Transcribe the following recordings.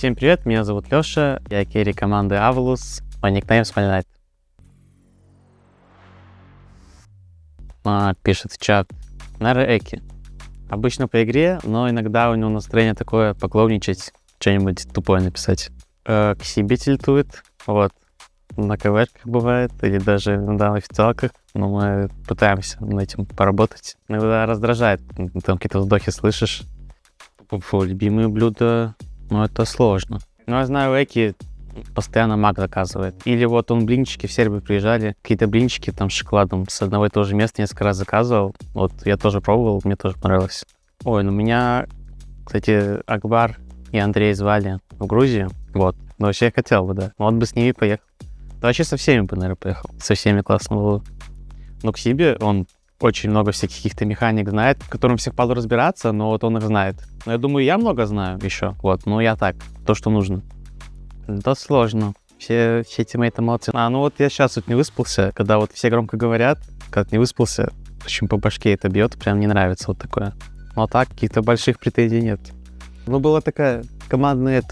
Всем привет, меня зовут Лёша, я керри команды Avalus, мой никнейм Smile Knight. Пишет в чат. Наверное, Эки. Обычно по игре, но иногда у него настроение такое поклонничать, что-нибудь тупое написать. К себе тильтует, вот. На КВшках бывает, или даже иногда в официалках, но мы пытаемся над этим поработать. Иногда раздражает, там какие-то вздохи слышишь. Фу, любимые блюда, но это сложно. Но я знаю, Эки постоянно мак заказывает. Или вот он блинчики в Сербию приезжали, какие-то блинчики там с шоколадом с одного и того же места несколько раз заказывал. Вот я тоже пробовал, мне тоже понравилось. Ой, ну меня, кстати, Акбар и Андрей звали в Грузию, вот. Но вообще я хотел бы, да. Но он бы с ними поехал. Да вообще со всеми бы, наверное, поехал. Со всеми классно было. Но к себе он очень много всяких каких-то механик знает, в котором всех паду разбираться, но вот он их знает. Но я думаю, я много знаю еще, вот. Но я так, то, что нужно. Да сложно. Все тиммейты молодцы. Ну вот я сейчас вот не выспался, когда вот все громко говорят, когда не выспался, очень по башке это бьет, прям не нравится вот такое. Но так, каких-то больших претензий нет. Ну, была такая командная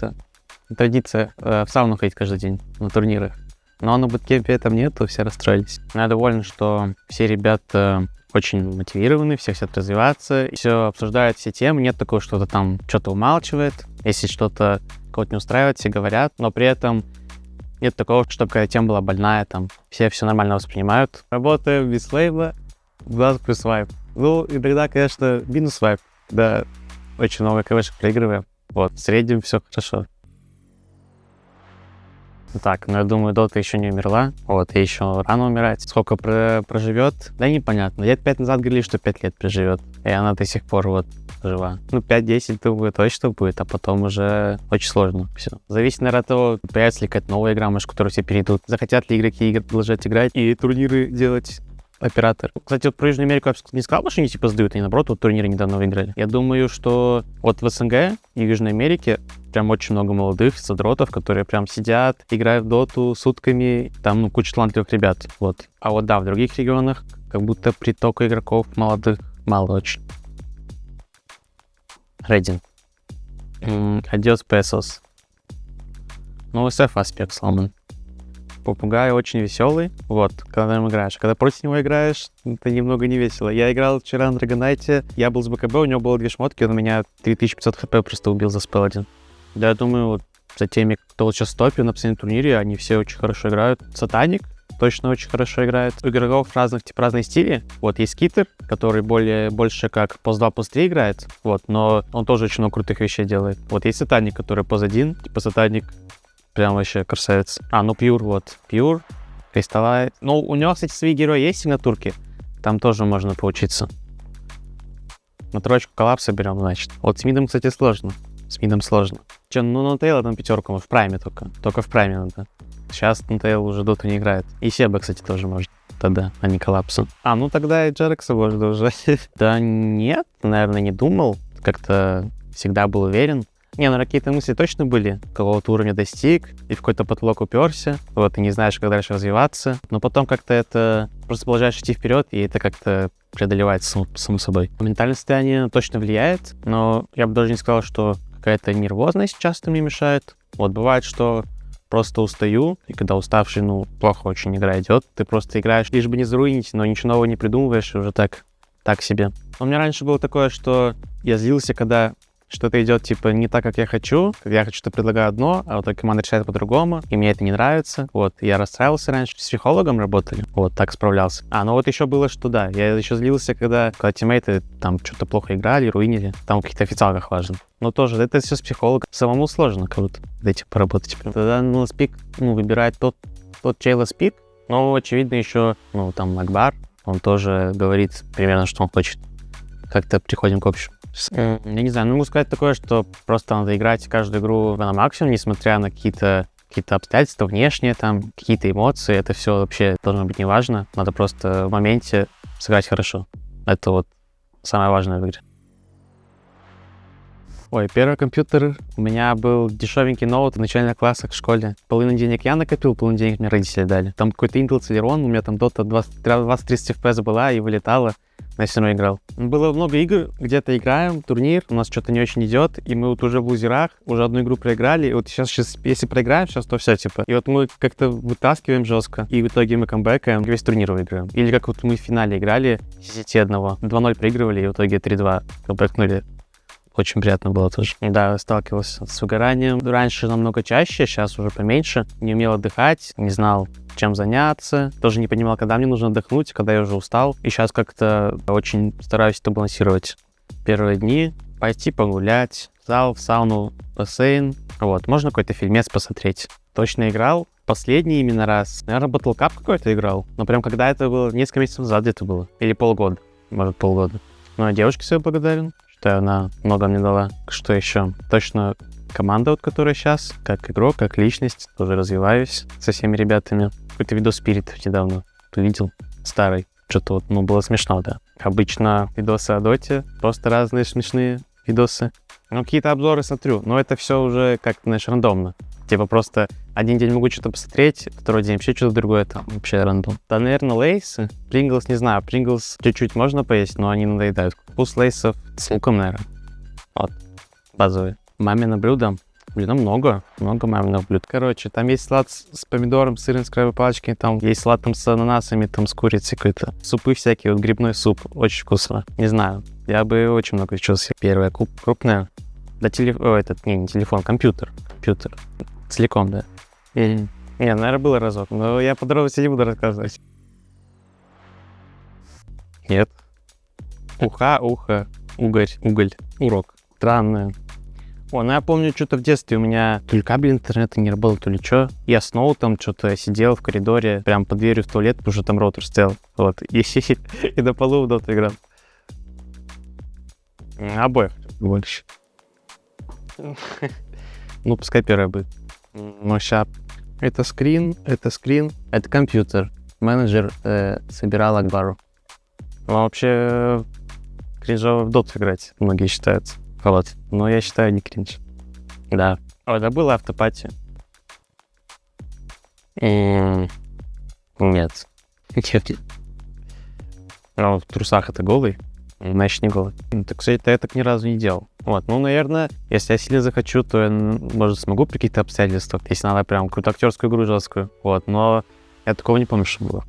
традиция в сауну ходить каждый день на турнирах. Но на буткемпе этом нету, все расстроились. Но я доволен, что все ребята очень мотивированы, все хотят развиваться, все обсуждают все темы, нет такого, что-то там что-то умалчивает. Если что-то кого-то не устраивает, все говорят, но при этом нет такого, чтобы какая тема была больная, там все нормально воспринимают. Работаем без лейбла, глаз плюс вайп. Ну, и тогда, конечно, минус вайп, да, очень много КВшек проигрываем. Вот, в среднем все хорошо. Так, ну я думаю, Дота еще не умерла, вот, и еще рано умирать. Сколько проживет, да непонятно. Лет 5 назад говорили, что 5 лет проживет, и она до сих пор вот жива. Ну, 5-10, думаю, точно будет, а потом уже очень сложно все. Зависит, наверное, от того, появится ли какая-то новая игра, может, в которую все перейдут. Захотят ли игроки продолжать играть и турниры делать оператор. Кстати, вот про Южную Америку я не сказал, что они типа сдают, они наоборот, вот турниры недавно выиграли. Я думаю, что вот в СНГ и в Южной Америке прям очень много молодых задротов, которые прям сидят, играют в доту сутками, там, ну, куча талантливых ребят, вот. А вот, да, в других регионах как будто притока игроков молодых мало очень. Рейдинг. Adios pesos. Ну, SF аспект сломан. Попугай очень веселый, вот, когда им играешь. Когда против него играешь, это немного не весело. Я играл вчера на Драгонайте, я был с БКБ, у него было 2 шмотки, он у меня 3500 хп просто убил за спел один. Да, я думаю, вот за теми, кто вот сейчас в топе на последнем турнире, они все очень хорошо играют. Сатаник точно очень хорошо играет. У игроков разных, типа, разные стили. Вот есть Китер, который больше как пост 2, пост 3 играет, вот, но он тоже очень много крутых вещей делает. Вот есть Сатаник, который пост 1, типа Сатаник прям вообще красавец. Ну Пьюр, вот. Пьюр, Кристаллайт. Ну, у него, кстати, свои герои есть, сигнатурки. Там тоже можно поучиться. На троечку коллапса берем, значит. Вот с мидом, кстати, сложно. С мидом сложно. Ну, на Тейл там 5 в прайме только. Только в прайме надо. Сейчас на Тейл уже доту не играет. И Себа, кстати, тоже может. Тогда, а не коллапса. Ну тогда и Джерекса можно уже. Да нет, наверное, не думал. Как-то всегда был уверен. Ну, какие-то мысли точно были, какого-то уровня достиг, и в какой-то потолок уперся, вот, и не знаешь, как дальше развиваться, но потом как-то это просто продолжаешь идти вперед, и это как-то преодолевается само собой. Ментальное состояние точно влияет, но я бы даже не сказал, что какая-то нервозность часто мне мешает. Вот, бывает, что просто устаю, и когда уставший, плохо очень игра идет, ты просто играешь, лишь бы не заруинить, но ничего нового не придумываешь, и уже так себе. У меня раньше было такое, что я злился, когда что-то идет, типа, не так, как я хочу, что предлагаю одно, а вот команда решает по-другому, и мне это не нравится, вот, я расстраивался раньше, с психологом работали, вот, так справлялся. Ну вот еще было, что да, я еще злился, когда тиммейты там что-то плохо играли, руинили, там в каких-то официалках важно. Но тоже, это все с психологом, самому сложно круто этим поработать. Тогда, спик, выбирает тот чей спик, но, очевидно, еще, там, Акбар, он тоже говорит примерно, что он хочет. Как-то приходим к общему. Я не знаю, могу сказать такое, что просто надо играть каждую игру на максимум, несмотря на какие-то обстоятельства внешние, там, какие-то эмоции, это все вообще должно быть неважно. Надо просто в моменте сыграть хорошо. Это вот самое важное в игре. Ой, первый компьютер у меня был дешевенький ноут в начальных классах в школе. Половину денег я накопил, половину денег мне родители дали. Там какой-то Intel Celeron, у меня там Dota 20-30 FPS была и вылетала. Но я все равно играл. Было много игр, где-то играем, турнир, у нас что-то не очень идет, и мы вот уже в лузерах, уже одну игру проиграли, и вот сейчас если проиграем сейчас, то все, типа. И вот мы как-то вытаскиваем жестко, и в итоге мы камбэкаем, весь турнир выиграем. Или как вот мы в финале играли с 10-1, 2-0 проигрывали, и в итоге 3-2 камбэкнули. Очень приятно было тоже. Да, сталкивался с выгоранием. Раньше намного чаще, сейчас уже поменьше. Не умел отдыхать, не знал, чем заняться. Тоже не понимал, когда мне нужно отдохнуть, когда я уже устал. И сейчас как-то очень стараюсь это балансировать. Первые дни пойти погулять, в зал, в сауну, бассейн. Вот, можно какой-то фильмец посмотреть. Точно играл. Последний именно раз. Наверное, Battle Cup какой-то играл. Но прям когда это было, несколько месяцев назад где-то было. Или полгода. Может, полгода. Ну, а девушке себе благодарен. Считаю, она много мне дала. Что еще? Точно команда, вот, которая сейчас, как игрок, как личность, тоже развиваюсь со всеми ребятами. Какой-то видос Spirit недавно увидел, старый. Что-то вот, ну, было смешно, да. Обычно видосы о доте, просто разные смешные видосы. Ну, какие-то обзоры смотрю, но это все уже как-то, знаешь, рандомно. Типа просто один день могу что-то посмотреть, второй день вообще что-то другое, там вообще рандом. Да, наверное, лейсы. Принглс не знаю, Принглс чуть-чуть можно поесть, но они надоедают. Вкус лейсов с луком, наверное. Вот, базовый. Мамино блюдо. Блин, много маминых блюд. Короче, там есть салат с помидором, сыром, с крабовой палочкой, там есть салат там с ананасами, там с курицей какой-то. Супы всякие, вот грибной суп, очень вкусно. Не знаю, я бы очень много чего съел. Первое, крупное. Да, не телефон, компьютер. Целиком, да. Не, наверное, было разок, но я подробности не буду рассказывать. Нет. Ухо, уголь, урок. Странное. Ну я помню, что-то в детстве у меня то ли кабель интернета не работал, то ли что. Я с ноутом что-то сидел в коридоре, прям под дверью в туалет, потому что там роутер стоял. Вот. И на полу в доту играл. Обоих больше. Ну, пускай первое будет. Ну, сейчас. Это скрин. Это компьютер. Менеджер собирал Акбару. Ну, вообще, кринжово в доту играть, многие считают. Вот. Но я считаю, не кринж. Да. Ой, да было автопати. Нет. В трусах это голый. Значит, не голый. Так, кстати, я так ни разу не делал. Вот, ну, наверное, если я сильно захочу, то я, может, смогу при каких-то обстоятельствах, если надо прям какую-то актерскую игру жесткую. Вот, но я такого не помню, что было.